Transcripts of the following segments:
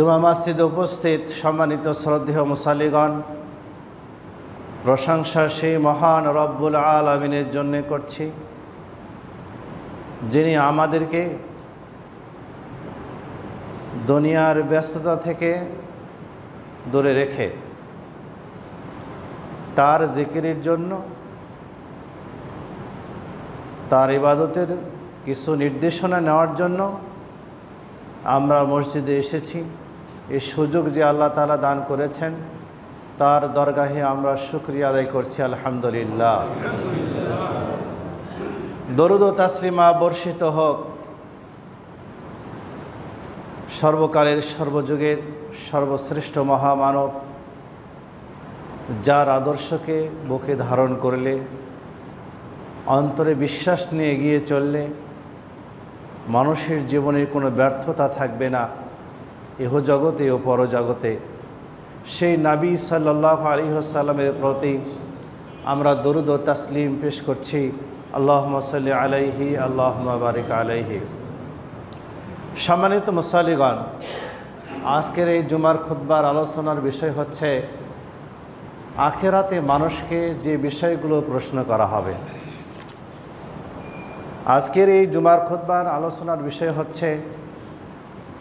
জুমা মসজিদে উপস্থিত সম্মানিত শ্রদ্ধেয় মুসাল্লিগণ, প্রশংসা সেই মহান রব্বুল আলামিনের জন্য করছি, যিনি আমাদেরকে দুনিয়ার ব্যস্ততা থেকে দূরে রেখে তার জিকিরের জন্য, তার ইবাদতের কিছু নির্দেশনা নেওয়ার জন্য আমরা মসজিদে এসেছি। এই সুযোগ যে আল্লাহ তাআলা দান করেছেন, তার দরগাহে আমরা শুকরিয়া আদায় করছি, আলহামদুলিল্লাহ। দরুদ ও তাসলিমা বর্ষিত হোক সর্বকালের সর্বযুগের সর্বশ্রেষ্ঠ মহামানব, যার আদর্শকে বুকে ধারণ করলে, অন্তরে বিশ্বাস নিয়ে এগিয়ে চললে মানুষের জীবনের কোনো ব্যর্থতা থাকবে না, ইহ জগতে ও পরজগতে। সেই নবী সাল্লাল্লাহু আলাইহি ওয়াসাল্লামের প্রতি আমরা দরুদ ও তাসলিম পেশ করছি। আল্লাহুম্মা সাল্লি আলাইহি, আল্লাহুম্মা বারিক আলাইহি। সম্মানিত মুসাল্লিগণ, আজকের এই জুমার খুতবার আলোচনার বিষয় হচ্ছে আখিরাতে মানুষকে যে বিষয়গুলো প্রশ্ন করা হবে। আজকের এই জুমার খুতবার আলোচনার বিষয় হচ্ছে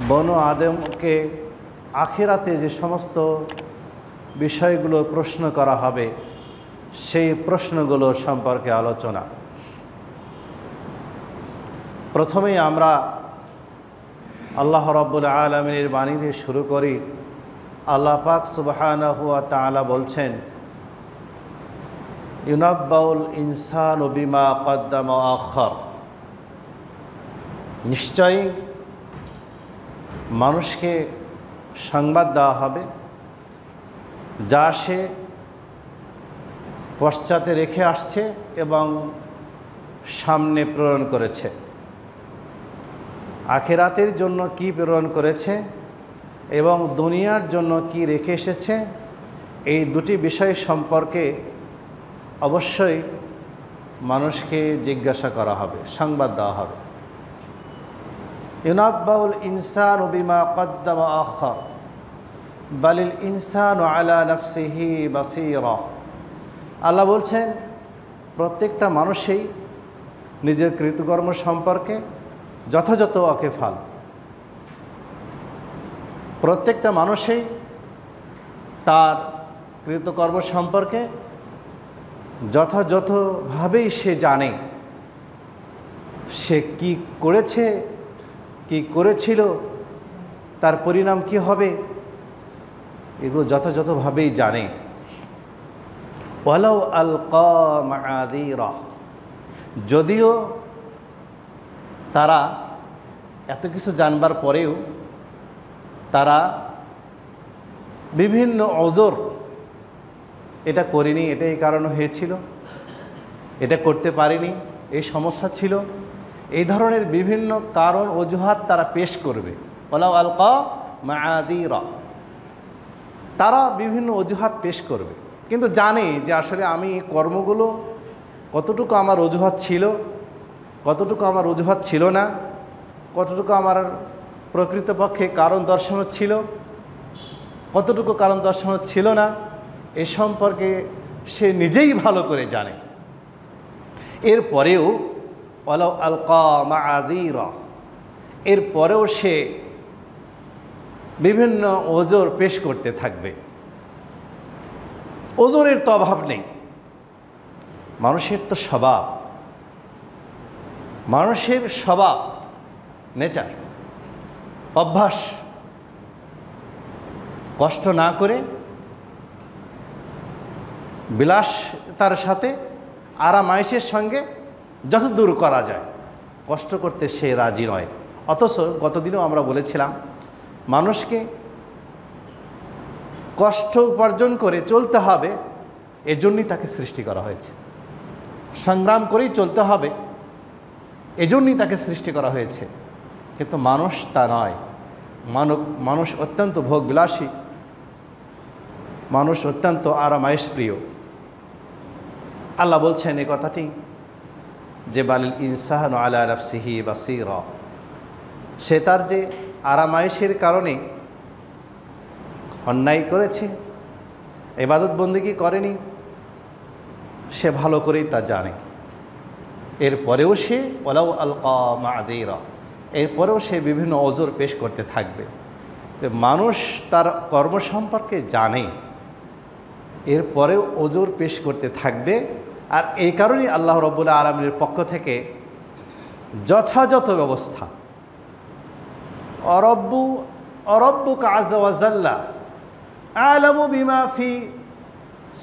বনু আদমকে আখিরাতে যে সমস্ত বিষয়গুলো প্রশ্ন করা হবে, সেই প্রশ্নগুলো সম্পর্কে আলোচনা। প্রথমেই আমরা আল্লাহ রাব্বুল আলামিনের বাণী দিয়ে শুরু করি। আল্লাহ পাক সুবহানাহু ওয়া তাআলা বলছেন, ইউনাব্বাউল ইনসানু বিমা কদ্দামা ওয়া আখার। নিশ্চয়ই মানুষকে সংবাদ দেওয়া হবে যা সে পশ্চাতে রেখে আসছে এবং সামনে প্রেরণ করেছে। আখিরাতের জন্য কি প্রেরণ করেছে এবং দুনিয়ার জন্য কি রেখে এসেছে, এই দুটি বিষয় সম্পর্কে অবশ্যই মানুষকে জিজ্ঞাসা করা হবে, সংবাদ দেওয়া হবে। ইউনাব্বাউল ইনসানু বিমা কদ্দামা ওয়া আখার বালিল ইনসানু আলা নাফসিহি বাসীরা। আল্লাহ বলছেন, প্রত্যেকটা মানুষই নিজের কৃতকর্ম সম্পর্কে যথাযথ ওয়াকিফাল। প্রত্যেকটা মানুষই তার কৃতকর্ম সম্পর্কে যথাযথভাবেই সে জানে, সে কি করেছে, কি করেছিল, তার পরিণাম কি হবে, এগুলো যথাযথভাবেই জানে। ওয়ালাউ আলকা মাআযীরা, যদিও তারা এত কিছু জানবার পরেও তারা বিভিন্ন অজর, এটা করিনি, এটা এই কারণে হয়েছিল, এটা করতে পারিনি, এই সমস্যা ছিল, এই ধরনের বিভিন্ন কারণ অজুহাত তারা পেশ করবে। ওয়ালাউ আলকা মাআযীরা, তারা বিভিন্ন অজুহাত পেশ করবে, কিন্তু জানে যে আসলে আমি কর্মগুলো কতটুকু আমার অজুহাত ছিল, কতটুকু আমার অজুহাত ছিল না, কতটুকু আমার প্রকৃতপক্ষে কারণ দর্শানো ছিল, কতটুকু কারণ দর্শানো ছিল না, এ সম্পর্কে সে নিজেই ভালো করে জানে। এরপরেও ওয়ালাউ আলকা মাআযীরা, এরপরেও সে বিভিন্ন ওজর পেশ করতে থাকবে। ওজরের তো অভাব নেই, মানুষের তো স্বভাব, মানুষের স্বভাব, নেচার, অভ্যাস, কষ্ট না করে বিলাসিতার সাথে আরামায়েশের সঙ্গে যত দূর করা যায় কষ্ট করতে সে রাজি নয়। অথচ গতদিনও আমরা বলেছিলাম, মানুষকে কষ্ট উপার্জন করে চলতে হবে, এজন্যই তাকে সৃষ্টি করা হয়েছে। সংগ্রাম করেই চলতে হবে, এজন্যই তাকে সৃষ্টি করা হয়েছে। কিন্তু মানুষ তা নয়। মানুষ অত্যন্ত ভোগবিলাসী, মানুষ অত্যন্ত আরামায়েশ প্রিয়। আল্লাহ বলছেন এই কথাটি যে বালিল ইনসানু আলা নাফসিহি বাসীরা, সে তার যে আরামায়েশের কারণে অন্যায় করেছে, ইবাদত বন্দেগী করেনি, সে ভালো করেই তা জানে। এরপরেও সে ওয়ালাউ আলকা মাযীরা, এরপরেও সে বিভিন্ন ওজর পেশ করতে থাকবে। মানুষ তার কর্ম সম্পর্কে জানে, এরপরেও ওজর পেশ করতে থাকবে। আর এই কারণেই আল্লাহ রাব্বুল আলামিনের পক্ষ থেকে যথাযথ ব্যবস্থা, অরব্বুকা আযজা ওয়া জাল্লা আ'লামু বিমা ফি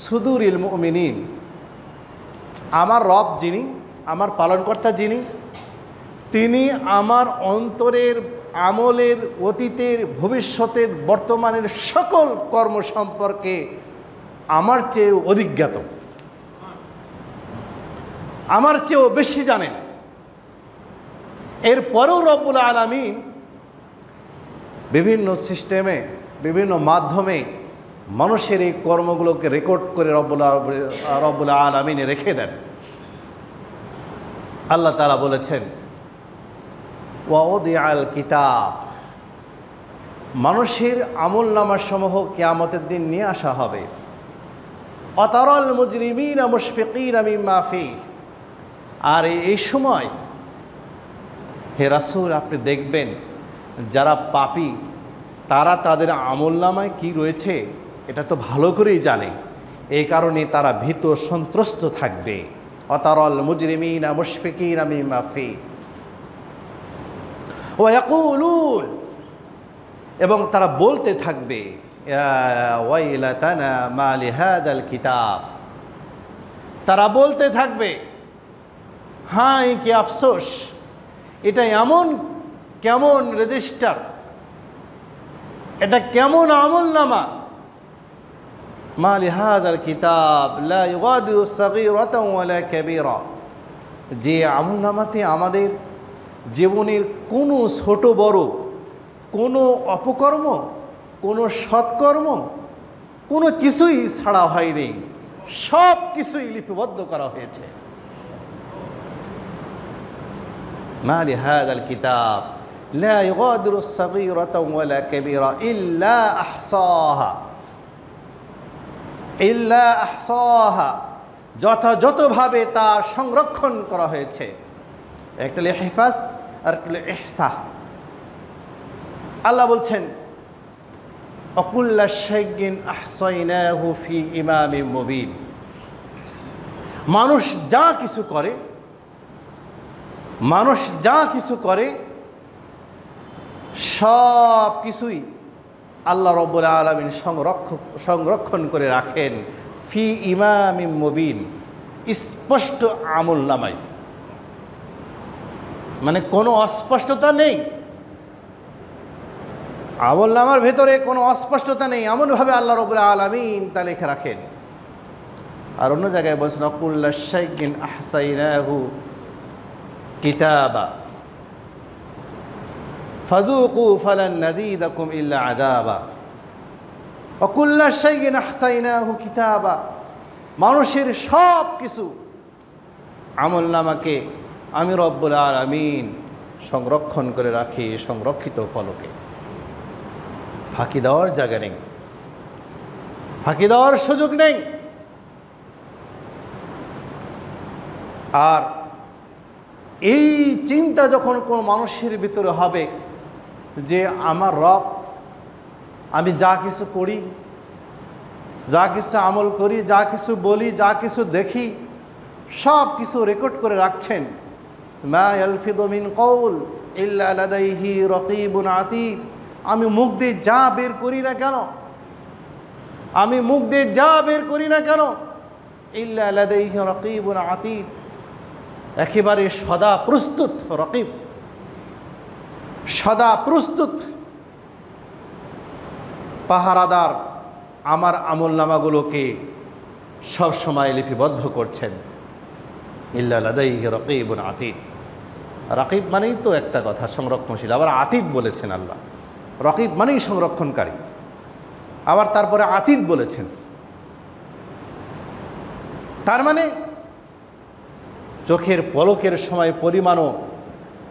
সুদুরিল মুমিনিন, আমার রব যিনি, আমার পালনকর্তা যিনি, তিনি আমার অন্তরের, আমলের, অতীতের, ভবিষ্যতের, বর্তমানের সকল কর্ম সম্পর্কে আমার চেয়েও অধিজ্ঞাত, আমার চেয়েও বেশি জানেন। এরপরেও রব্বুল আলামিন বিভিন্ন সিস্টেমে, বিভিন্ন মাধ্যমে মানুষের এই কর্মগুলোকে রেকর্ড করে রব্বুল আলামিন রেখে দেন। আল্লাহ তাআলা বলেছেন ওয়াউদিআল কিতাব, মানুষের আমলনামা সমূহ কিয়ামতের দিন নিয়ে আসা হবে। অতারাল মুজরিমিনা মুশফিকিনা মিম্মা ফীহ, আর এই সময় হে রাসূল আপনি দেখবেন যারা পাপী তারা তাদের আমলনামায় কি রয়েছে এটা তো ভালো করেই জানে, এই কারণে তারা ভীত সন্ত্রস্ত থাকবে। অতারাল মুজরিমিনা মুশফিকিনা মিম্মা ফীহ ওয়া ইয়াকুলুন, এবং তারা বলতে থাকবে ইয়া ওয়াইলাতানা মা লিহাদাল কিতাব, তারা বলতে থাকবে হায় কি আফসোস, এটা এমন কেমন রেজিস্টার, এটা কেমন আমলনামা, মা লিহাদাল কিতাব লা ইউগাদিরু সাগীরাতান ওয়ালা কাবীরা, যে আমলনামাতে আমাদের জীবনের কোনো ছোট বড়, কোনো অপকর্ম, কোনো সৎকর্ম, কোনো কিছুই ছাড়া হয়নি, সব কিছুই লিপিবদ্ধ করা হয়েছে। মা লিহাদাল কিতাব লা ইউগাদিরু সাগীরাতান ওয়ালা কাবীরা ইল্লা আহসাহা, যথাযথভাবে তা সংরক্ষণ করা হয়েছে। একটা হলো ইহফাজ আর একটা হলো ইহসা। আল্লাহ বলছেন অকুল্লা শাইইন আহসাইনাহু ফি ইমামিম মুবিন, মানুষ যা কিছু করে, মানুষ যা কিছু করে সব কিছুই আল্লাহ রাব্বুল আলামিন সংরক্ষণ করে রাখেন ফি ইমামিম মুবিন, স্পষ্ট আমলনামায়, মানে কোনো অস্পষ্টতা নেই, আমলনামার ভেতরে কোনো অস্পষ্টতা নেই, এমনভাবে আল্লাহ রাব্বুল আলামিন তা লিখে রাখেন। আর অন্য জায়গায় বলছেন কুল্লা শাইইন আহসাইনাহু কিতাবা ফাযুকু ফালান নাযীদাকুম ইল্লা আযাবা ওয়া কুল্লা শাইইন আহসাইনাহু কিতাবা, মানুষের সব কিছু আমলনামাকে আমি রব্বুল আলামিন সংরক্ষণ করে রাখি সংরক্ষিত ফলকে। ফাঁকি দেওয়ার জায়গা নেই, ফাঁকি দেওয়ার সুযোগ নেই। আর এই চিন্তা যখন কোনো মানুষের ভিতরে হবে যে আমার রব, আমি যা কিছু করি, যা কিছু আমল করি, যা কিছু বলি, যা কিছু দেখি, সব কিছু রেকর্ড করে রাখছেন। মা ইয়ালফিদু মিন কওল ইল্লা লাদাইহি রাকিবুন আতীদ, আমি মুখ দিয়ে যা বের করি না কেন, আমি মুখ দিয়ে যা বের করি না কেন, ইল্লা লাদাইহি রাকিবুন আতীদ, একেবারে সদা প্রস্তুত রকিব, সদা প্রস্তুত পাহারাদার আমার আমলনামাগুলোকে সব সময় লিপিবদ্ধ করছেন। ইল্লা লাদাইহি রাকিবুন আতীদ, রাকিব মানেই তো একটা কথা সংরক্ষণশীল, আবার আতীদ বলেছেন আল্লাহ। রকিব মানেই সংরক্ষণকারী, আবার তারপরে আতীদ বলেছেন। তার মানে চোখের পলকের সময় পরিমাণও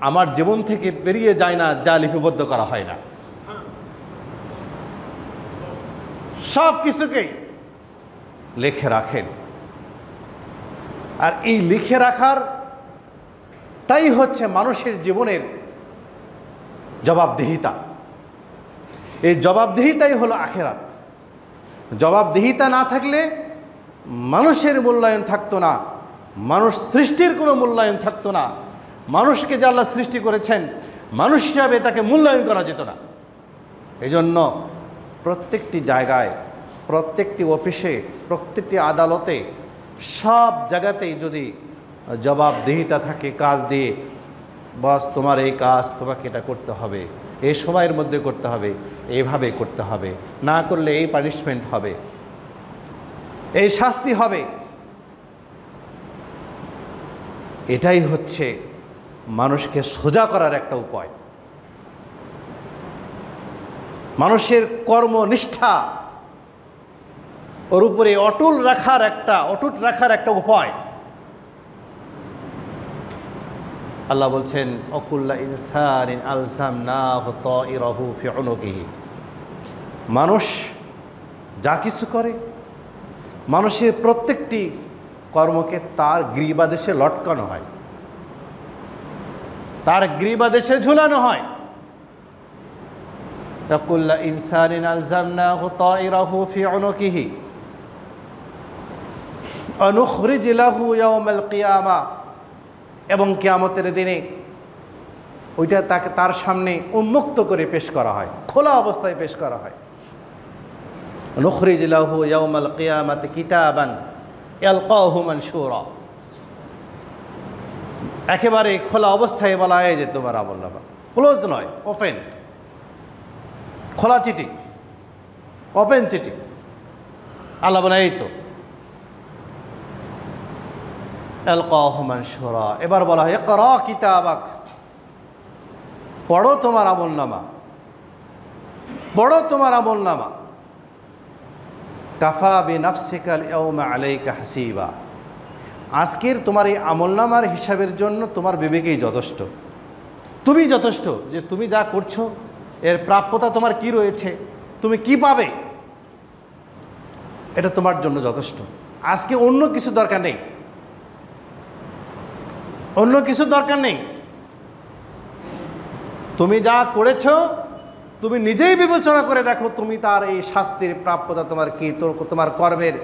আমার জীবন থেকে বেরিয়ে যায় না যা লিপিবদ্ধ করা হয় না। সব কিছুকেই লিখে রাখেন। আর এই লিখে রাখার তাই হচ্ছে মানুষের জীবনের জবাবদিহিতা। এই জবাবদিহিতাই হলো আখিরাত। জবাবদিহিতা না থাকলে মানুষের মূল্যায়ন থাকতো না, মানুষ সৃষ্টির কোনো মূল্যায়ন থাকতো না। মানুষকে যে আল্লাহ সৃষ্টি করেছেন মানুষ হিসাবে তাকে মূল্যায়ন করা যেত না। এই জন্য প্রত্যেকটি জায়গায়, প্রত্যেকটি অফিসে, প্রত্যেকটি আদালতে, সব জায়গাতেই যদি জবাবদিহিতা থাকে কাজ দিয়ে, বস তোমার এই কাজ, তোমাকে এটা করতে হবে, এই সময়ের মধ্যে করতে হবে, এইভাবে করতে হবে, না করলে এই পানিশমেন্ট হবে, এই শাস্তি হবে, এটাই হচ্ছে মানুষকে সোজা করার একটা উপায়। মানুষের কর্মনিষ্ঠা ওর উপরে অটুট রাখার একটা উপায়। আল্লাহ বলছেন অকুল্লা ইনসানিন আলজামনাহু তাইরাহু ফি উনুকিহি। মানুষ যা কিছু করে, মানুষের প্রত্যেকটি কর্মকে তার গ্রীবাদেশে লটকানো হয়, তার গ্রীবাদেশে ঝুলানো হয়। অকুল্লা ইনসানিন আলজামনাহু তাইরাহু ফি উনুকিহি ওয়া নুখরিজ লাহু ইয়াওমাল কিয়ামা। এবং কিয়ামতের দিনে ওইটা তার সামনে উন্মুক্ত করে পেশ করা হয়, খোলা অবস্থায় পেশ করা হয়। নুখরিজ লাহু ইয়াওমাল কিয়ামাতি কিতাবান ইয়ালকাহু মানশুরা। একেবারে খোলা অবস্থায় বলা হয় যে তোমার আমলনামা, ক্লোজ নয়, ওপেন, খোলা চিঠি, ওপেন চিঠি। আল্লাহ বলে এই তো আলকাহু মানশুরা। এবার বলা হয় ইকরা কিতাবাক, পড়ো তোমার আমলনামা, পড়ো তোমার আমলনামা। কাফা বিনাফসিকা ইয়াওমা আলাইকা হাসিবা। আজকের তোমার এই আমলনামার হিসাবের জন্য তোমার বিবেকেই যথেষ্ট, তুমি যথেষ্ট যে তুমি যা করছো এর প্রাপ্যতা তোমার কি রয়েছে, তুমি কি পাবে, এটা তোমার জন্য যথেষ্ট। আজকে অন্য কিছু দরকার নেই, অন্য কিছু দরকার নেই। তুমি যা করেছ তুমি নিজেই বিবেচনা করে দেখো, তুমি তার এই শাস্তির প্রাপ্যতা তোমার কি, তোমার কর্মের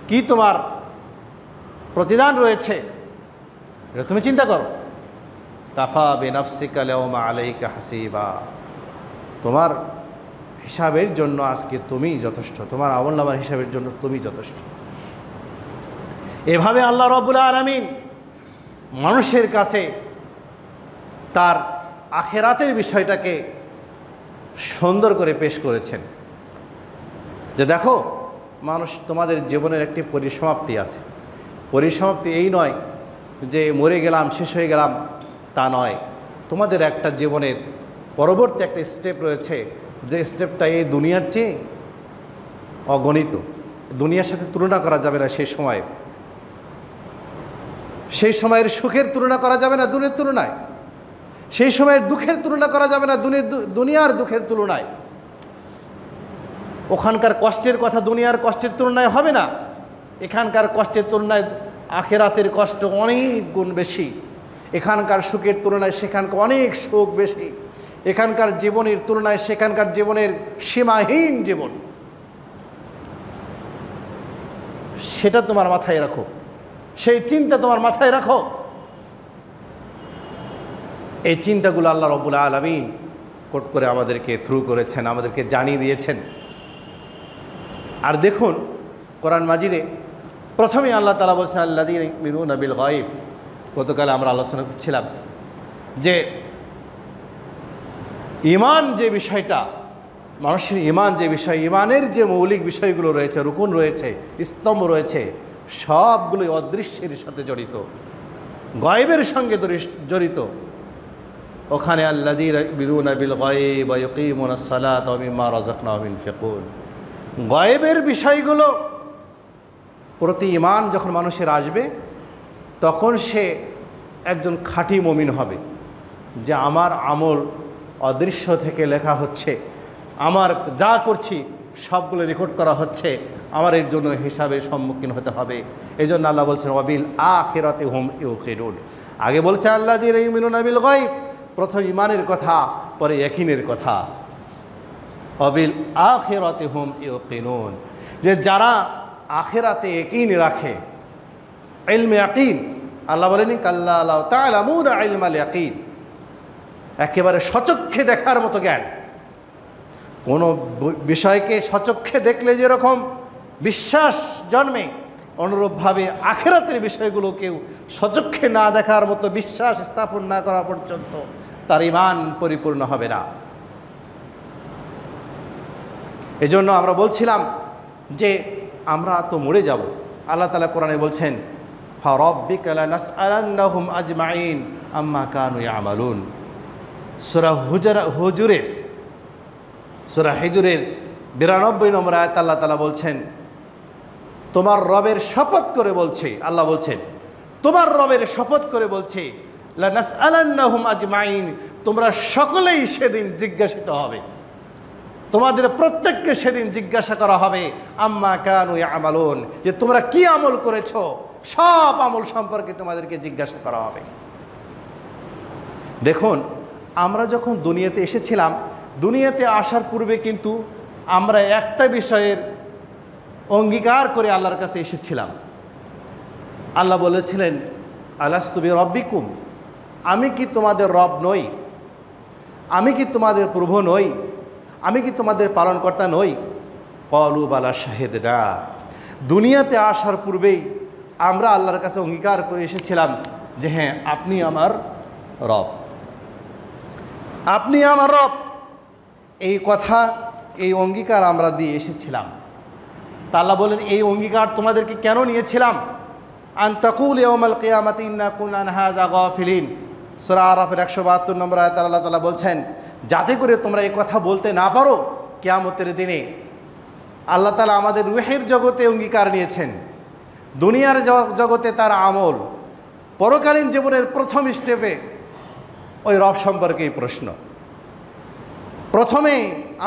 কি তোমার প্রতিদান রয়েছে, এটা তুমি চিন্তা করো। কাফা বিনাফসিকা ইয়াওমা আলাইকা হাসিবা। তোমার হিসাবের জন্য আজকে তুমি যথেষ্ট, তোমার আমলনামার হিসাবের জন্য তুমি যথেষ্ট। এভাবে আল্লাহ রাব্বুল আলামিন মানুষের কাছে তার আখিরাতের বিষয়টাকে সুন্দর করে পেশ করেছেন যে দেখো মানুষ, তোমাদের জীবনের একটি পরিসমাপ্তি আছে। পরিসমাপ্তি এই নয় যে মরে গেলাম, শেষ হয়ে গেলাম, তা নয়। তোমাদের একটা জীবনের পরবর্তী একটা স্টেপ রয়েছে, যে স্টেপটা এই দুনিয়ার চেয়ে অগণিত, দুনিয়ার সাথে তুলনা করা যাবে না। সেই সময়ের সুখের তুলনা করা যাবে না দুনিয়ার তুলনায়, সেই সময়ের দুঃখের তুলনা করা যাবে না দুনিয়ার দুঃখের তুলনায়। ওখানকার কষ্টের কথা দুনিয়ার কষ্টের তুলনায় হবে না। এখানকার কষ্টের তুলনায় আখিরাতের কষ্ট অনেক গুণ বেশি। এখানকার সুখের তুলনায় সেখানকার অনেক সুখ বেশি। এখানকার জীবনের তুলনায় সেখানকার জীবনের সীমাহীন জীবন। সেটা তোমার মাথায় রাখো, সেই চিন্তা তোমার মাথায় রাখো। এই চিন্তাগুলো আল্লাহ রাব্বুল আলামিন কোট করে আমাদেরকে থ্রু করেছেন, আমাদেরকে জানিয়ে দিয়েছেন। আর দেখুন কোরআন মাজিদে প্রথমে আল্লাহ তাআলা বলছেন আল্লাযীনা ইউমিনুনা বিল গায়ব। গতকাল আমরা আলোচনা করছিলাম যে ঈমান যে বিষয়টা, মানুষের ঈমান যে বিষয়, ঈমানের যে মৌলিক বিষয়গুলো রয়েছে, রুকুন রয়েছে, স্তম্ভ রয়েছে, সবগুলোই অদৃশ্যের সাথে জড়িত, গায়বের সঙ্গে জড়িত। ওখানে আল্লাযীনা ইউমিনুনা বিল গায়ব ওয়া ইয়াকিমুনাস সালাতা ওয়া মিম্মা রাযাকনাহুম ইউনফিকুন। গায়বের বিষয়গুলো প্রতি ঈমান যখন মানুষের আসবে তখন সে একজন খাঁটি মুমিন হবে, যে আমার আমল অদৃশ্য থেকে লেখা হচ্ছে, আমার যা করছি সবগুলো রেকর্ড করা হচ্ছে, আমার এর জন্য হিসাবের সম্মুখীন হতে হবে। এই জন্য আল্লাহ বলছেন ওয়াবিল আখিরাতি হুম ইউকিনুন। আগে বলছে আল্লাযীনা ইউমিনুনা বিল গায়ব, প্রথম ইমানের কথা, পরে ইয়াকিনের কথা। ওয়াবিল আখিরাতি হুম ইউকিনুন, যে যারা আখিরাতে ইয়াকিন রাখে, ইলমে ইয়াকিন। আল্লাহ বলেনি কাল্লা লাউ তা'লামুনা ইলমাল ইয়াকিন, একেবারে সচক্ষে দেখার মতো জ্ঞান। কোনো বিষয়কে সচক্ষে দেখলে যেরকম বিশ্বাস জন্মে, অনুরূপভাবে আখিরাতের বিষয়গুলোকেও সচক্ষে না দেখার মতো বিশ্বাস স্থাপন না করা পর্যন্ত তার ঈমান পরিপূর্ণ হবে না। এজন্য আমরা বলছিলাম যে আমরা তো মরে যাব। আল্লাহ তাআলা কোরআনে বলছেন ফারাব্বিকা লানাসআলান্নাহুম আজমাইন আম্মা কানু ইয়ামালুন। সূরা হুজুরের 92 নম্বর আয়াত আল্লাহ তাআলা বলছেন, তোমার রবের শপথ করে বলছে, আল্লাহ বলছেন তোমার রবের শপথ করে বলছে লানাসআলান্নাহুম আজমাইন, তোমরা সকলেই সেদিন জিজ্ঞাসিত হবে, তোমাদের প্রত্যেককে সেদিন জিজ্ঞাসা করা হবে আম্মা কানু ইয়ামালুন, যে তোমরা কি আমল করেছো, সব আমল সম্পর্কে তোমাদেরকে জিজ্ঞাসা করা হবে। দেখুন, আমরা যখন দুনিয়াতে এসেছিলাম, দুনিয়াতে আসার পূর্বে কিন্তু আমরা একটা বিষয়ের অঙ্গীকার করে আল্লাহর কাছে এসেছিলাম। আল্লাহ বলেছিলেন আলাস্তু বিরাব্বিকুম, আমি কি তোমাদের রব নই, আমি কি তোমাদের প্রভু নই, আমি কি তোমাদের পালনকর্তা নই? ক্বালু বালা শাহিদনা। দুনিয়াতে আসার পূর্বেই আমরা আল্লাহর কাছে অঙ্গীকার করে এসেছিলাম যে হ্যাঁ, আপনি আমার রব, আপনি আমার রব। এই কথা, এই অঙ্গীকার আমরা দিয়ে এসেছিলাম। তা আল্লাহ বলেন এই অঙ্গীকার তোমাদেরকে কেন নিয়েছিলাম? আন তাকুলু ইয়াউমাল কিয়ামাতি ইন্না কুন্না আন হাযা গাফিলিন। সূরা আরাফের 172 নম্বর আয়াতে আল্লাহ তাআলা বলছেন, যাতে করে তোমরা এই কথা বলতে না পারো কিয়ামতের দিনে। আল্লাহ তাআলা আমাদের রূহের জগতে অঙ্গীকার নিয়েছেন, দুনিয়ার জগতে তার আমল, পরকালীন জীবনের প্রথম স্টেপে ওই রব সম্পর্কেই প্রশ্ন। প্রথমে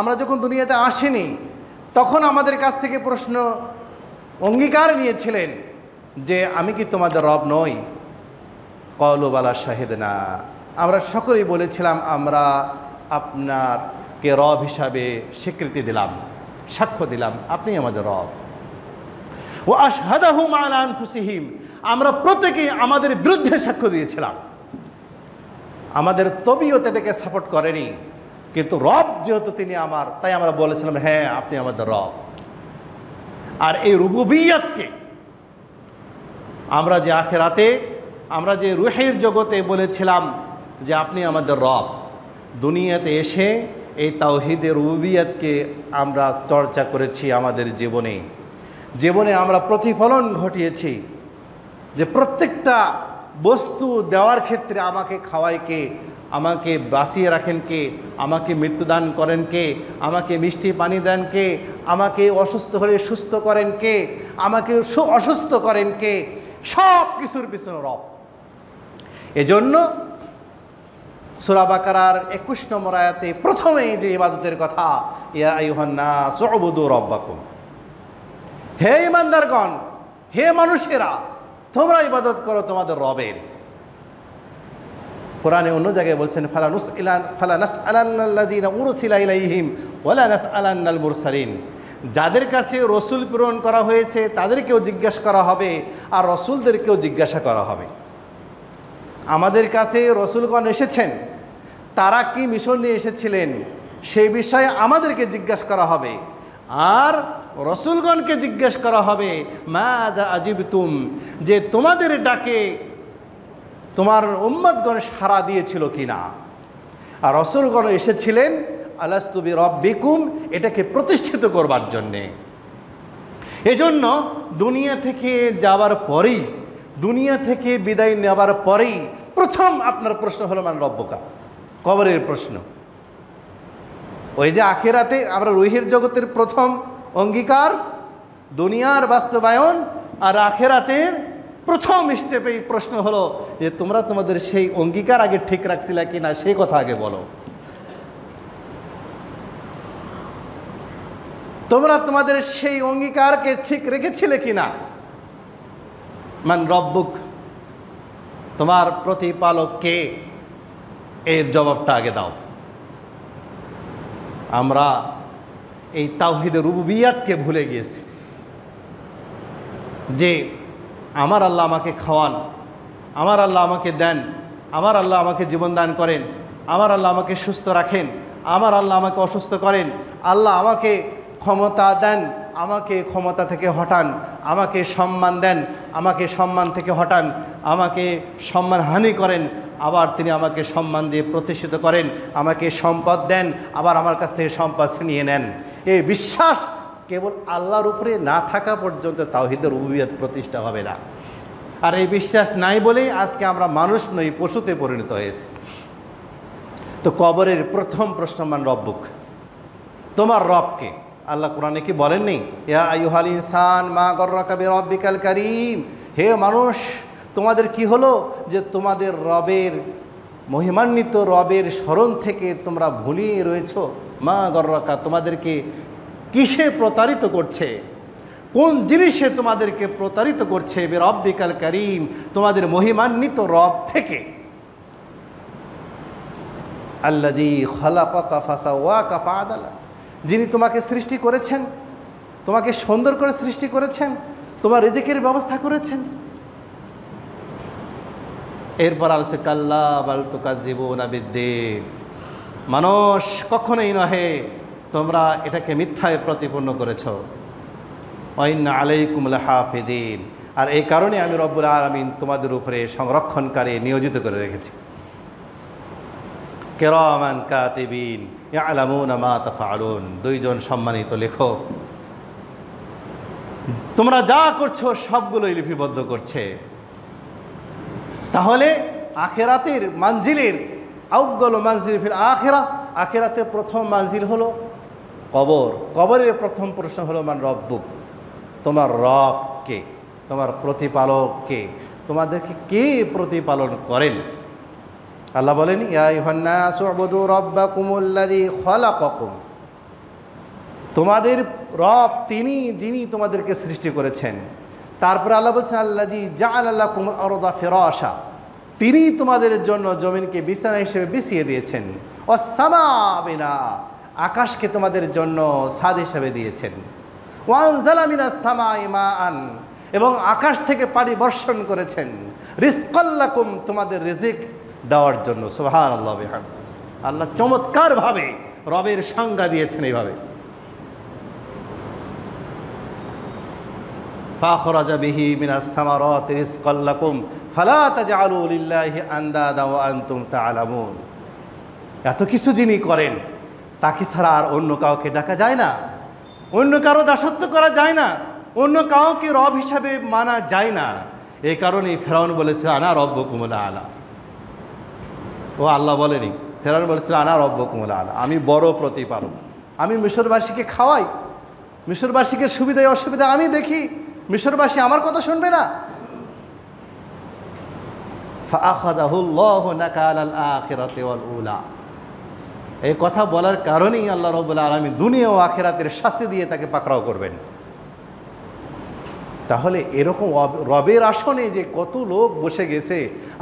আমরা যখন দুনিয়াতে আসিনি, তখন আমাদের কাছ থেকে প্রশ্ন, অঙ্গীকার নিয়েছিলেন যে আমি কি তোমাদের রব নই? ক্বালু বালা শাহিদনা। আমরা সকলেই বলেছিলাম আমরা আপনারকে রব হিসাবে স্বীকৃতি দিলাম, সাক্ষ্য দিলাম, আপনি আমাদের রব। ওয়া আশহাদাহুম আলা আনফুসিহিম, আমরা প্রত্যেকেই আমাদের বিরুদ্ধে সাক্ষ্য দিয়েছিলাম। আমাদের তবিয়ত এটাকে সাপোর্ট করেনি, কিন্তু রব যেহেতু তিনি আমার, তাই আমরা বলেছিলাম হ্যাঁ আপনি আমাদের রব। আর এই রুবুবিয়্যাতকে আমরা যে আখিরাতে, আমরা যে রূহের জগতে বলেছিলাম যে আপনি আমাদের রব, দুনিয়াতে এসে এই তাওহীদের রুবুবিয়্যাতকে আমরা চর্চা করেছি আমাদের জীবনে। জীবনে আমরা প্রতিফলন ঘটিয়েছি যে প্রত্যেকটা বস্তু দেওয়ার ক্ষেত্রে আমাকে খাওয়ায় কে, আমাকে বাঁচিয়ে রাখেন কে, আমাকে মৃত্যুদান করেন কে, আমাকে মিষ্টি পানি দেন কে, আমাকে অসুস্থ হলে সুস্থ করেন কে, আমাকে অসুস্থ করেন কে, সব কিছুর পিছনে রব। এজন্য সূরা বাকারার 21 নম্বর আয়াতে প্রথমেই যে ইবাদতের কথা, ইয়া আইয়ুহান নাস উবুদু রাব্বাকুম, হে ঈমানদারগণ, হে মানুষেরা, তোমরা ইবাদত করো তোমাদের রবের। কোরআনে অন্য জায়গায় বলছেন ফালা নাসআলান্নাল্লাযীনা উরসিলা ইলাইহিম ওয়ালা নাসআলান্নাল মুরসালিন, যাদের কাছে রসুল প্রেরণ করা হয়েছে তাদেরকেও জিজ্ঞাসা করা হবে, আর রসুলদেরকেও জিজ্ঞাসা করা হবে। আমাদের কাছে রসুলগণ এসেছেন, তারা কি মিশন নিয়ে এসেছিলেন সেই বিষয়ে আমাদেরকে জিজ্ঞাসা করা হবে, আর রসুলগণকে জিজ্ঞেস করা হবে মাযা আজিবতুম, যে তোমাদের ডাকে তোমার উম্মতগণ সাড়া দিয়েছিল কিনা। আর রসুলগণ এসেছিলেন আলাস্তু বিরাব্বিকুম, এটাকে প্রতিষ্ঠিত করবার জন্যে। এজন্য দুনিয়া থেকে যাওয়ার পরেই, দুনিয়া থেকে বিদায় নেওয়ার পরেই প্রথম আপনার প্রশ্ন হলো মান রব্বুকা, কবরের প্রশ্ন। ওই যে আখিরাতে আমরা রূহের জগতের প্রথম অঙ্গীকার, দুনিয়ার বাস্তবায়ন, আর আখিরাতের প্রথম স্টেপেই প্রশ্ন হলো যে তোমরা তোমাদের সেই অঙ্গীকার আগে ঠিক রাখছিলা কি না, সেই কথা আগে বলো। তোমরা তোমাদের সেই অঙ্গীকারকে ঠিক রেখেছিলে কিনা? মান রব্বুক, তোমার প্রতিপালক কে? এর জবাবটা আগে দাও। আমরা এই তাওহীদের রুবুবিয়াতকে ভুলে গিয়েছি, যে আমার আল্লাহ আমাকে খাওয়ান, আমার আল্লাহ আমাকে দেন, আমার আল্লাহ আমাকে জীবন দান করেন, আমার আল্লাহ আমাকে সুস্থ রাখেন, আমার আল্লাহ আমাকে অসুস্থ করেন, আল্লাহ আমাকে ক্ষমতা দেন, আমাকে ক্ষমতা থেকে হটান, আমাকে সম্মান দেন, আমাকে সম্মান থেকে হটান, আমাকে সম্মানহানি করেন, আবার তিনি আমাকে সম্মান দিয়ে প্রতিষ্ঠিত করেন, আমাকে সম্পদ দেন, আবার আমার কাছ থেকে সম্পদ ছিনিয়ে নেন। এই বিশ্বাস কেবল আল্লাহর উপরে না থাকা পর্যন্ত তাওহীদের রুবুবিয়ত প্রতিষ্ঠা হবে না। আর এই বিশ্বাস নাই বলেই আজকে আমরা মানুষ নই, পশুতে পরিণত হয়েছি। তো কবরের প্রথম প্রশ্ন, মান রব্বুক, তোমার রবকে? আল্লাহ কোরআনে কি বলেননি, ইয়া আইয়ুহাল ইনসান মা গররাকা বিরব্বিকাল কারীম, হে মানুষ তোমাদের কি হলো যে তোমাদের রবের, মহিমান্বিত রবের স্মরণ থেকে তোমরা ভুলিয়ে রয়েছ? মা গররাকা, তোমাদেরকে কিসে প্রতারিত করছে? কোন জিনিসে তোমাদেরকে প্রতারিত করছে? বিরব্বিকাল কারীম, তোমাদের মহিমান্বিত রব থেকে। আল্লাযী খালাকাকা ফাসাওয়াকা ফাআদালা, যিনি তোমাকে সৃষ্টি করেছেন, তোমাকে সুন্দর করে সৃষ্টি করেছেন, তোমার রিজিকের ব্যবস্থা করেছেন। এরপর আলোচনা, কাল্লা বাল তুকাজ্জিবুনা বিদ্দীন, মানুষ কখনোই নহে, তোমরা এটাকে মিথ্যায় প্রতিপন্ন করেছ। ওয়া ইন্না আলাইকুম লাহাফিজিন, আর এই কারণে আমি রব্বুল আলামিন তোমাদের উপরে সংরক্ষণকারী নিয়োজিত করে রেখেছি। কিরামান কাতিবিন ইয়ালামুনা মা তাফআলুন, দুইজন সম্মানিত লেখক, তোমরা যা করছো সবগুলোই লিপিবদ্ধ করছে। তাহলে আখিরাতের মানজিলের আউয়াল মানজিল ফিল আখিরা, আখিরাতের প্রথম মানজিল হলো কবর। কবরের প্রথম প্রশ্ন হলো মান রব্বুক, তোমার রব কে? তোমার প্রতিপালক কে? তোমাদেরকে কে প্রতিপালন করেন? আল্লাহ বলেন, ইয়া আইয়ুহান নাসু উবুদু রাব্বাকুমুল্লাযী খালাকাকুম, তোমাদের রব তিনি, যিনি তোমাদেরকে সৃষ্টি করেছেন। তারপরে আল্লাহ বলছেন, আল্লাযী জাআলা লাকুমুল আরদা ফিরাশা, তিনি তোমাদের জন্য জমিনকে বিছানা হিসেবে বিছিয়ে দিয়েছেন। ওয়াস সামাআ বিনা, আকাশকে তোমাদের জন্য ছাদ হিসেবে দিয়েছেন। ওয়া আনজালা মিনাস সামাই মাআন, এবং আকাশ থেকে পানি বর্ষণ করেছেন। রিজকাল লাকুম, তোমাদের রিজিক দেওয়ার জন্য। সুবহানাল্লাহ বিহামদিহি, আল্লাহ চমৎকারভাবে রবের সংজ্ঞা দিয়েছেন এইভাবে। ফাখরাজা বিহি মিনাস সামারাতি রিজকাল লাকুম ফালা তাজআলু লিল্লাহি আনদাদা ওয়া আনতুম তা'লামুন। এত কিছু যিনি করেন, তাকে ছাড়া আর অন্য কাউকে ডাকা যায় না, অন্য কারো দাসত্ব করা যায় না, অন্য কাউকে রব হিসাবে মানা যায় না। এই কারণেই ফেরাউন বলেছিল, আনা রব্বুকুমুল আলা। ও আল্লাহ বলেনি, ফেরাউন বলেছিল, আনা রব্বুকুমুল আলা, আমি বড় প্রতিপালক, আমি মিশরবাসীকে খাওয়াই, মিশরবাসীকে সুবিধা অসুবিধা আমি দেখি, মিশরবাসী আমার কথা শুনবে না। ফাআখাযাহুল্লাহু নাকালাল আখিরাতি ওয়াল উলা, এই কথা বলার কারণেই আল্লাহ রাব্বুল আলামিন দুনিয়া ও আখিরাতের শাস্তি দিয়ে তাকে পাকড়াও করবেন। তাহলে এরকম রবের আসনে যে কত লোক বসে গেছে,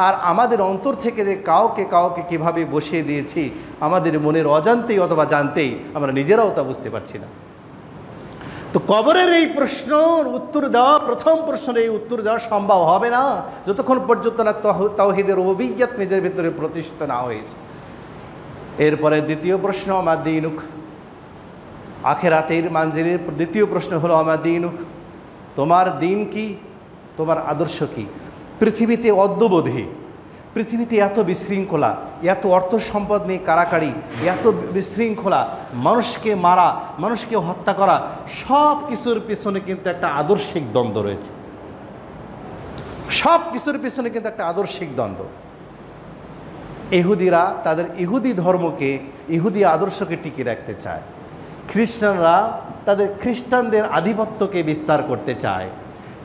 আর আমাদের অন্তর থেকে যে কাউকে কাউকে কীভাবে বসিয়ে দিয়েছি, আমাদের মনের অজান্তেই অথবা জানতেই আমরা নিজেরাও তা বুঝতে পারছি না। তো কবরের এই প্রশ্নের উত্তর দেওয়া, প্রথম প্রশ্নের এই উত্তর দেওয়া সম্ভব হবে না যতক্ষণ পর্যন্ত না তাওহীদের রুবুবিয়্যাত নিজের ভিতরে প্রতিষ্ঠিত না হয়েছে। এরপরে দ্বিতীয় প্রশ্ন, আমা দীনুক, আখিরাতের মানজিলের দ্বিতীয় প্রশ্ন হলো আমা দীনুক, তোমার দিন কি, তোমার আদর্শ কি? পৃথিবীতে অদ্যবধি, পৃথিবীতে এত বিশৃঙ্খলা, এত অর্থ সম্পদ নিয়ে কারাকারি, এত বিশৃঙ্খলা, মানুষকে মারা, মানুষকে হত্যা করা, সব কিছুর পিছনে কিন্তু একটা আদর্শিক দ্বন্দ্ব রয়েছে। সব কিছুর পিছনে কিন্তু একটা আদর্শিক দ্বন্দ্ব। ইহুদিরা তাদের ইহুদি ধর্মকে, ইহুদি আদর্শকে টিকিয়ে রাখতে চায়। খ্রিস্টানরা তাদের খ্রিস্টানদের আধিপত্যকে বিস্তার করতে চায়।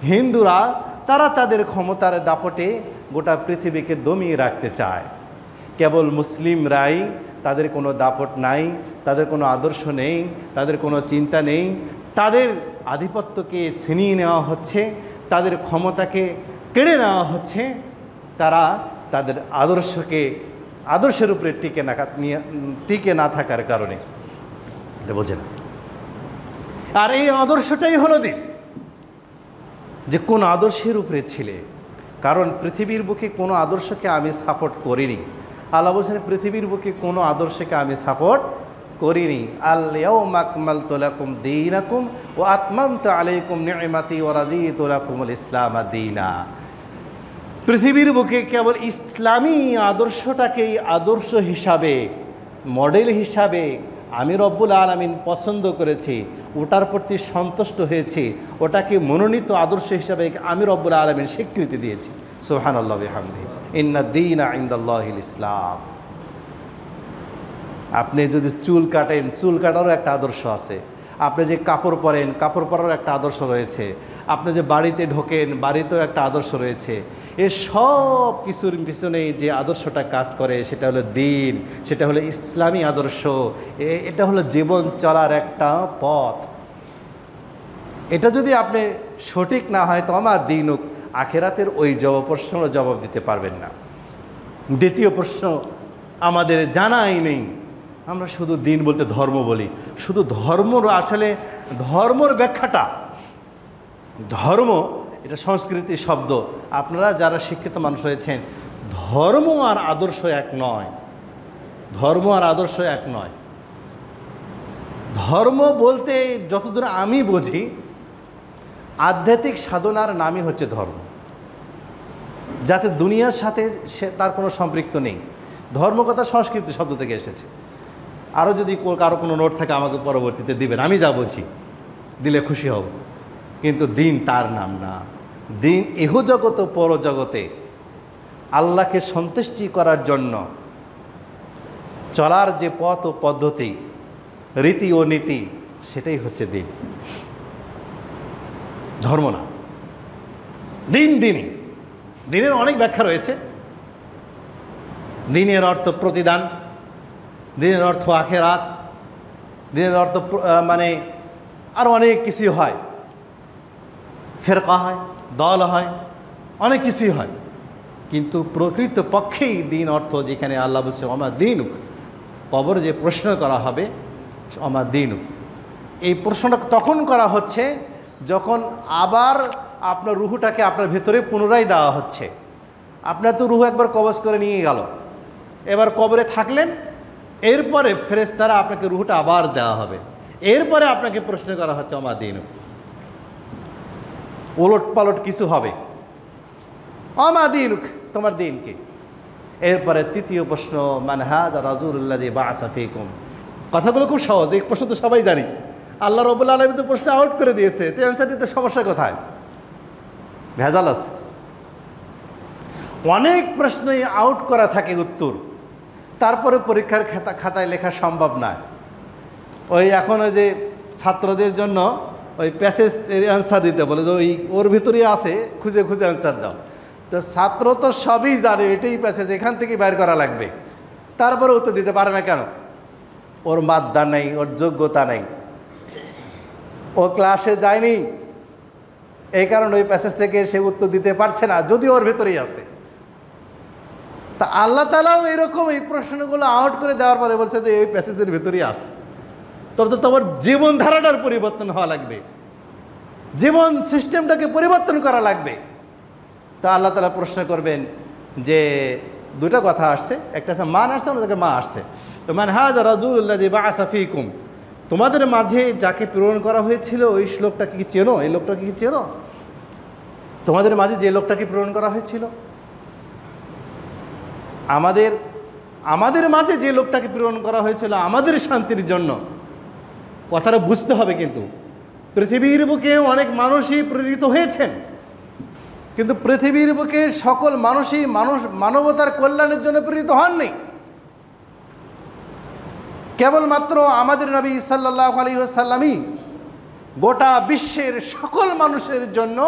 হিন্দুরা তারা তাদের ক্ষমতার দাপটে গোটা পৃথিবীকে দমিয়ে রাখতে চায়। কেবল মুসলিমরাই তাদের কোনো দাপট নাই, তাদের কোনো আদর্শ নেই, তাদের কোনো চিন্তা নেই, তাদের আধিপত্যকে ছিনিয়ে নেওয়া হচ্ছে, তাদের ক্ষমতাকে কেড়ে নেওয়া হচ্ছে, তারা তাদের আদর্শের উপরে টিকে না থাকার কারণে এটা বোঝে না। আর এই আদর্শটাই হলো দিন, যে কোন আদর্শের উপরে ছিলে। কারণ পৃথিবীর বুকে কোনো আদর্শকে আমি সাপোর্ট করিনি। আল্লাহ বলছেন পৃথিবীর বুকে কোনো আদর্শকে আমি সাপোর্ট করিনি। আল ইয়াউমা আকমালতু লাকুম দীনাকুম ওয়া আতমামতু আলাইকুম নি'মাতি ওয়া রাদিতু লাকুমুল ইসলাম দীনা। পৃথিবীর বুকে কেবল ইসলামী আদর্শটাকেই আদর্শ হিসাবে, মডেল হিসাবে আমি রব্বুল আলামিন পছন্দ করেছি, ওটার প্রতি সন্তুষ্ট হয়েছি, ওটাকে মনোনীত আদর্শ হিসাবে আমি রব্বুল আলামিন স্বীকৃতি দিয়েছি। সুবহানাল্লাহি ওয়া বিহামদিহি ইন্নাদ দীনা ইনদাল্লাহিল ইসলাম। আপনি যদি চুল কাটেন, চুল কাটারও একটা আদর্শ আছে। আপনি যে কাপড় পরেন, কাপড় পরারও একটা আদর্শ রয়েছে। আপনি যে বাড়িতে ঢোকেন, বাড়িতেও একটা আদর্শ রয়েছে। এ সব কিছুর পিছনেই যে আদর্শটা কাজ করে সেটা হলো দ্বীন, সেটা হলো ইসলামী আদর্শ। এটা হলো জীবন চলার একটা পথ। এটা যদি আপনি সঠিক না হয় তো আমার দ্বীনুক, আখেরাতের ওই প্রশ্নের জবাব দিতে পারবেন না। দ্বিতীয় প্রশ্ন আমাদের জানাই নেই, আমরা শুধু দ্বীন বলতে ধর্ম বলি। শুধু ধর্মর আসলে ধর্মর ব্যাখ্যাটা, ধর্ম এটা সংস্কৃতি শব্দ। আপনারা যারা শিক্ষিত মানুষ হয়েছেন, ধর্ম আর আদর্শ এক নয়। ধর্ম আর আদর্শ এক নয়। ধর্ম বলতে যতদূর আমি বুঝি, আধ্যাত্মিক সাধনার নামই হচ্ছে ধর্ম, যাতে দুনিয়ার সাথে তার কোনো সম্পৃক্ত নেই। ধর্ম কথা সংস্কৃতি শব্দ থেকে এসেছে। আরও যদি কারো কোনো নোট থাকে আমাকে পরবর্তীতে দিবেন, আমি যা বুঝি দিলে খুশি হব। কিন্তু দ্বীন তার নাম না। দ্বীন ইহজগত পরজগতে আল্লাহকে সন্তুষ্টি করার জন্য চলার যে পথ ও পদ্ধতি, রীতি ও নীতি, সেটাই হচ্ছে দ্বীন, ধর্ম না। দ্বীন দ্বীনই। দ্বীনের অনেক ব্যাখ্যা রয়েছে। দ্বীনের অর্থ প্রতিদান, দ্বীনের অর্থ আখেরাত, দ্বীনের অর্থ মানে আরও অনেক কিছুই হয়। ফেরকা হয়, দল হয়, অনেক কিছুই হয়। কিন্তু প্রকৃত পক্ষেই দ্বীন অর্থ যেখানে আল্লাহ বলছে ওমা দীনুক, কবর যে প্রশ্ন করা হবে ওমা দীনুক, এই প্রশ্নটা তখন করা হচ্ছে যখন আবার আপনার রুহুটাকে আপনার ভেতরে পুনরায় দেওয়া হচ্ছে। আপনার তো রুহু একবার কবজ করে নিয়ে গেল, এবার কবরে থাকলেন, এরপরে ফেরেশতারা আপনাকে রুহুটা আবার দেওয়া হবে, এরপরে আপনাকে প্রশ্ন করা হচ্ছে ওমা দীনুক। ওলট পালট কিছু হবে, ওমা দীনুক, তোমার দিন কি। এরপরে তৃতীয় প্রশ্ন মান হাযা রাজুলুল্লাযী বা'আসা ফীকুম। কথাগুলো খুব সহজ, এই প্রশ্ন তো সবাই জানি। আল্লাহ রাব্বুল আলামিন তো প্রশ্ন আউট করে দিয়েছে, তো অ্যান্সার দিতে সমস্যা কোথায়? ভেজাল আছে। অনেক প্রশ্নই আউট করা থাকে উত্তর, তারপরে পরীক্ষার খাতায় লেখা সম্ভব নয়। ওই এখন ওই যে ছাত্রদের জন্য ওই প্যাসেজ অ্যান্সার দিতে বলে, যে ওই ওর ভিতরেই আছে, খুঁজে খুঁজে অ্যান্সার দাও। তো ছাত্র তো সবই জানে এটাই প্যাসেজ, এখান থেকে বাইর করা লাগবে, তারপরে উত্তর দিতে পারে না কেন? ওর মাদ্দা নেই, ওর যোগ্যতা নেই, ও ক্লাসে যায়নি, এই কারণে ওই প্যাসেজ থেকে সে উত্তর দিতে পারছে না, যদি ওর ভেতরেই আছে। তা আল্লাহ তাআলাও এরকম এই প্রশ্নগুলো আউট করে দেওয়ার পরে বলছে যে এই প্যাসেজের ভেতরেই আছে। তবে তো তোমার জীবনধারাটার পরিবর্তন হওয়া লাগবে, জীবন সিস্টেমটাকে পরিবর্তন করা লাগবে। তা আল্লাহ তাআলা প্রশ্ন করবেন যে দুটা কথা আসছে, একটা আছে মান আসছে, অন্যদিকে মা আসছে। তো মান হাযা রাজুলুল্লাযী বা'আসা ফীকুম, তোমাদের মাঝে যাকে প্রেরণ করা হয়েছিল ওই লোকটাকে কি চেনো? এই লোকটাকে কি চেনো? তোমাদের মাঝে যে লোকটাকে প্রেরণ করা হয়েছিল, আমাদের মাঝে যে লোকটাকে প্রেরণ করা হয়েছিল আমাদের শান্তির জন্য। কথাটা বুঝতে হবে, কিন্তু পৃথিবীর বুকে অনেক মানুষই প্রেরিত হয়েছেন, কিন্তু পৃথিবীর বুকে সকল মানুষই মানবতার কল্যাণের জন্য প্রেরিত হননি। কেবলমাত্র আমাদের নবী সাল্লাল্লাহু আলাইহি ওয়াসাল্লামই গোটা বিশ্বের সকল মানুষের জন্য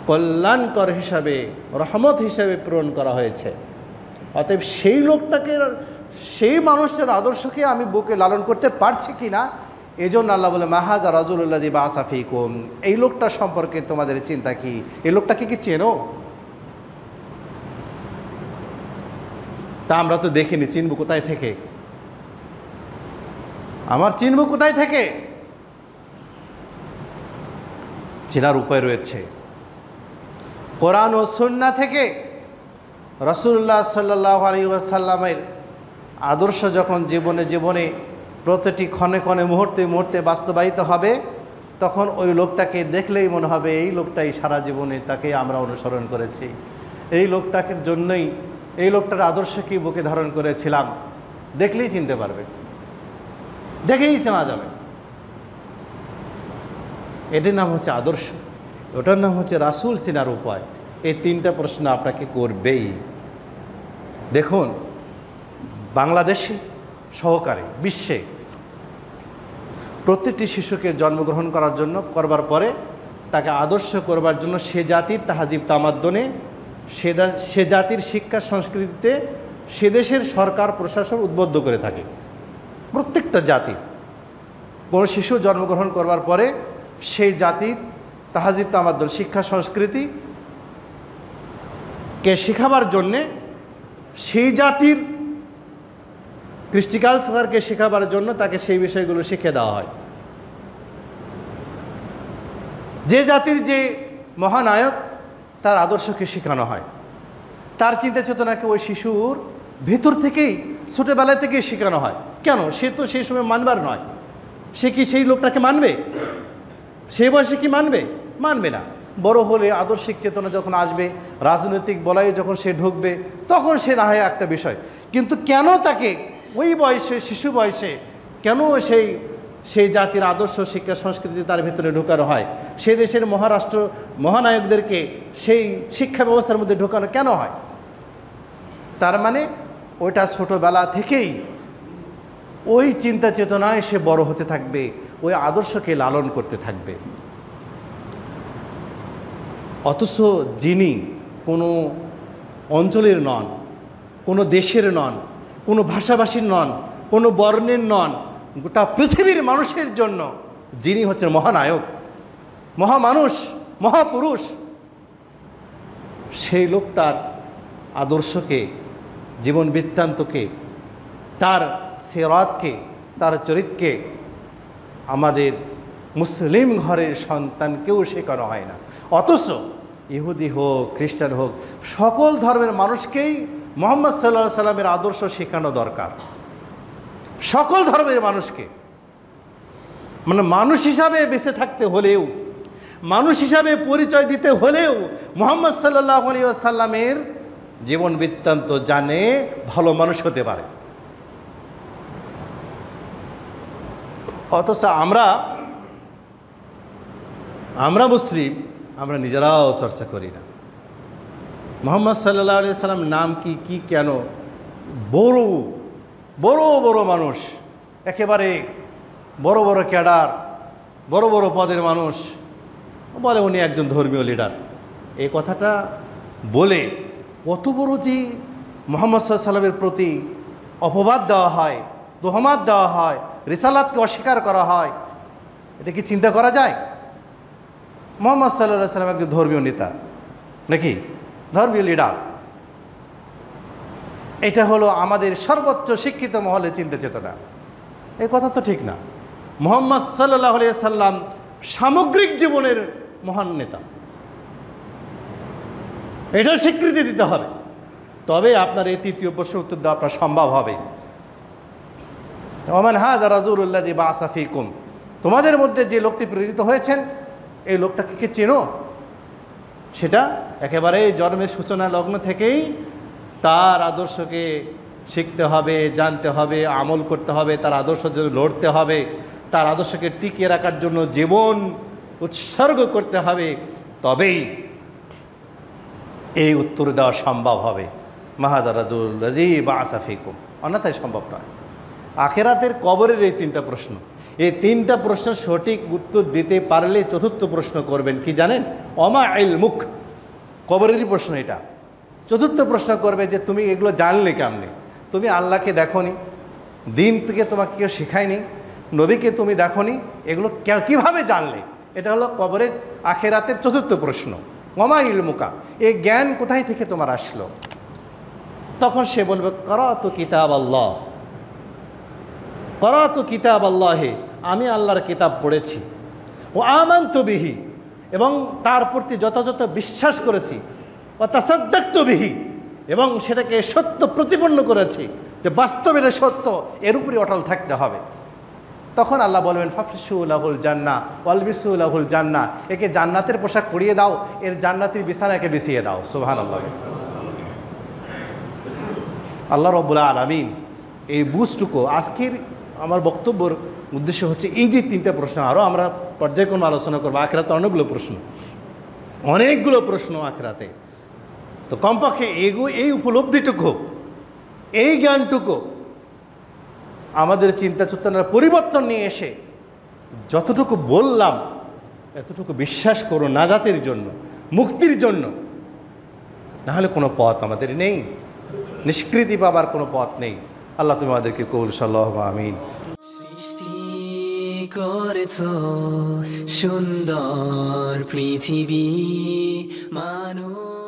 কল্যাণকর হিসাবে, রহমত হিসাবে প্রেরণ করা হয়েছে। অতএব সেই লোকটাকে সেই মানুষটার আদর্শকে আমি বুকে লালন করতে পারছি কি না, এই জন্য আল্লাহ বলে মাহাজা রাজুল্লাহ বা আসাফিকুম, এই লোকটা সম্পর্কে তোমাদের চিন্তা কি, এই লোকটাকে কি চেনো? তা আমরা তো দেখিনি, চিনব কোথায় থেকে? আমার চিনব কোথায় থেকে? চেনার উপায় রয়েছে কোরআন ও সুন্নাহ থেকে। রাসূলুল্লাহ সাল্লাল্লাহু আলাইহি ওয়াসাল্লামের আদর্শ যখন জীবনে জীবনে প্রতিটি ক্ষণে ক্ষণে মুহূর্তে মুহূর্তে বাস্তবায়িত হবে, তখন ওই লোকটাকে দেখলেই মনে হবে এই লোকটাই সারা জীবনে তাকে আমরা অনুসরণ করেছি, এই লোকটাকে জন্যই, এই লোকটার আদর্শকে বুকে ধারণ করেছিলাম। দেখলেই চিনতে পারবে, দেখেই চেনা যাবে। এটির নাম হচ্ছে আদর্শ, ওটার নাম হচ্ছে রাসূল চিনার উপায়। এই তিনটা প্রশ্ন আপনাকে করবেই। দেখুন, বাংলাদেশে সহকারে বিশ্বে প্রত্যেকটি শিশুকে জন্মগ্রহণ করার জন্য করবার পরে তাকে আদর্শ করবার জন্য সে জাতির তাহাজিব তামাদ্দনে, সে জাতির শিক্ষা সংস্কৃতিতে সে দেশের সরকার প্রশাসন উদ্বুদ্ধ করে থাকে। প্রত্যেকটা জাতি কোনো শিশু জন্মগ্রহণ করবার পরে সেই জাতির তাহাজিব তামাদ্দন, শিক্ষা সংস্কৃতিকে শেখাবার জন্যে, সেই জাতির কৃষ্টি কালচারকে শেখাবার জন্য তাকে সেই বিষয়গুলো শিখিয়ে দেওয়া হয়। যে জাতির যে মহানায়ক তার আদর্শকে শেখানো হয়, তার চিন্তা চেতনাকে ওই শিশুর ভেতর থেকেই ছোটোবেলা থেকেই শেখানো হয়। কেন? সে তো সেই সময় মানবার নয়। সে কি সেই লোকটাকে মানবে? সে বয়সে কি মানবে? মানবে না। বড় হলে আদর্শিক চেতনা যখন আসবে, রাজনৈতিক বলয়ে যখন সে ঢুকবে, তখন সে না হয় একটা বিষয়। কিন্তু কেন তাকে ওই বয়সে, শিশু বয়সে কেন সেই জাতির আদর্শ শিক্ষা সংস্কৃতি তার ভিতরে ঢোকানো হয়? সে দেশের মহানায়কদেরকে সেই শিক্ষা ব্যবস্থার মধ্যে ঢোকানো কেন হয়? তার মানে ওইটা ছোটোবেলা থেকেই ওই চিন্তা চেতনায় সে বড় হতে থাকবে, ওই আদর্শকে লালন করতে থাকবে। অথচ যিনি কোনো অঞ্চলের নন, কোনো দেশের নন, কোনো ভাষাভাষীর নন, কোনো বর্ণের নন, গোটা পৃথিবীর মানুষের জন্য যিনি হচ্ছেন মহানায়ক, মহামানুষ, মহাপুরুষ, সেই লোকটার আদর্শকে, জীবন বৃত্তান্তকে, তার সিরাতকে, তার চরিত্রকে আমাদের মুসলিম ঘরের সন্তানকেও শেখানো হয় না। অথচ ইহুদি হোক, খ্রিস্টান হোক, সকল ধর্মের মানুষকেই মুহাম্মদ সাল্লাল্লাহু আলাইহি সাল্লামের আদর্শ শেখানো দরকার। সকল ধর্মের মানুষকে, মানে মানুষ হিসাবে বেঁচে থাকতে হলেও, মানুষ হিসাবে পরিচয় দিতে হলেও মুহাম্মদ সাল্লাল্লাহু আলাইহি ওয়াসাল্লামের জীবন বৃত্তান্ত জানে ভালো মানুষ হতে পারে। অথচ আমরা মুসলিম, আমরা নিজেরাও চর্চা করি না। মুহাম্মদ সাল্লাল্লাহু আলাইহি সাল্লাম নাম কি, কি কেন? বড় বড় বড় মানুষ, একেবারে বড় বড় ক্যাডার, বড় বড় পদের মানুষ বলে উনি একজন ধর্মীয় লিডার। এই কথাটা বলে কত বড় যে মুহাম্মদ সাল্লাল্লাহু আলাইহি সাল্লামের প্রতি অপবাদ দেওয়া হয়, তোহমাত দেওয়া হয়, রিসালাতকে অস্বীকার করা হয়, এটা কি চিন্তা করা যায়? মুহাম্মদ সাল্লাল্লাহু আলাইহি সাল্লাম একজন ধর্মীয় নেতা নাকি ধর্মীয় লিডার? এটা হলো আমাদের সর্বোচ্চ শিক্ষিত মহলে চিন্তা চেতনা। এই কথা তো ঠিক না। মুহাম্মদ সাল্লাল্লাহু আলাইহি সাল্লাম সামগ্রিক জীবনের মহান নেতা, এটার স্বীকৃতি দিতে হবে। তবে আপনার এই তৃতীয় প্রশ্নের উত্তর দেওয়া আপনার সম্ভব হবে। ওমান হাযা রাসূলুল্লাযী বা'আসা ফীকুম, তোমাদের মধ্যে যে লোকটি প্রেরিত হয়েছেন এই লোকটাকে কি চেনো? সেটা একেবারে জন্মের সূচনা লগ্ন থেকেই তার আদর্শকে শিখতে হবে, জানতে হবে, আমল করতে হবে, তার আদর্শ জন্য লড়তে হবে, তার আদর্শকে টিকিয়ে রাখার জন্য জীবন উৎসর্গ করতে হবে। তবেই এই উত্তর দেওয়া সম্ভব হবে। মাহাযা রাসূলুল্লাযী বা'আসা ফীকুম, অন্যথায় সম্ভব নয়। আখিরাতের কবরের এই তিনটা প্রশ্ন, এই তিনটা প্রশ্ন সঠিক উত্তর দিতে পারলে চতুর্থ প্রশ্ন করবেন কি জানেন? ওমা ইলমুক, কবরেরই প্রশ্ন এটা। চতুর্থ প্রশ্ন করবে যে তুমি এগুলো জানলে কেমনে, তুমি আল্লাহকে দেখোনি, দিন থেকে তোমাকে কেউ শেখায়নি, নবীকে তুমি দেখোনি, এগুলো কীভাবে জানলে? এটা হলো কবরের আখেরাতের চতুর্থ প্রশ্ন। ওমা ইলমুকা, এই জ্ঞান কোথায় থেকে তোমার আসলো? তখন সে বলবে করাতু কিতাব আল্লাহ, করাতু কিতাব আল্লাহে, আমি আল্লাহর কিতাব পড়েছি। ও আমানতু বিহি, এবং তার প্রতি যথাযথ বিশ্বাস করেছি। ও তাসাদ্দাকতু বিহি, এবং সেটাকে সত্য প্রতিপন্ন করেছি, যে বাস্তবে এটা সত্য, এর উপরে অটল থাকতে হবে। তখন আল্লাহ বলবেন ফাফরিশু লাহুল জান্নাহ ওয়ালবিসু লাহুল জান্নাহ, একে জান্নাতের পোশাক পরিয়ে দাও, এর জান্নাতের বিছানাকে বিছিয়ে দাও। সুবহানাল্লাহ। আল্লাহ রাব্বুল আলামিন এই বুঝটুকু, আজকের আমার বক্তব্যের উদ্দেশ্য হচ্ছে এই যে তিনটা প্রশ্ন, আরও আমরা পর্যায়ক্রমে আলোচনা করবো। আখিরাতে অনেকগুলো প্রশ্ন আখিরাতে, তো কমপক্ষে এই উপলব্ধিটুকু, এই জ্ঞানটুকু আমাদের চিন্তা চেতনার পরিবর্তন নিয়ে এসে যতটুকু বললাম এতটুকু বিশ্বাস করো, নাজাতের জন্য, মুক্তির জন্য। নাহলে কোনো পথ আমাদের নেই, নিষ্কৃতি পাবার কোনো পথ নেই। আল্লাহ তুমি আমাদেরকে কবুল সাল্লাল্লাহু আমিন। সৃষ্টি করেছো সুন্দর পৃথিবী মানুষ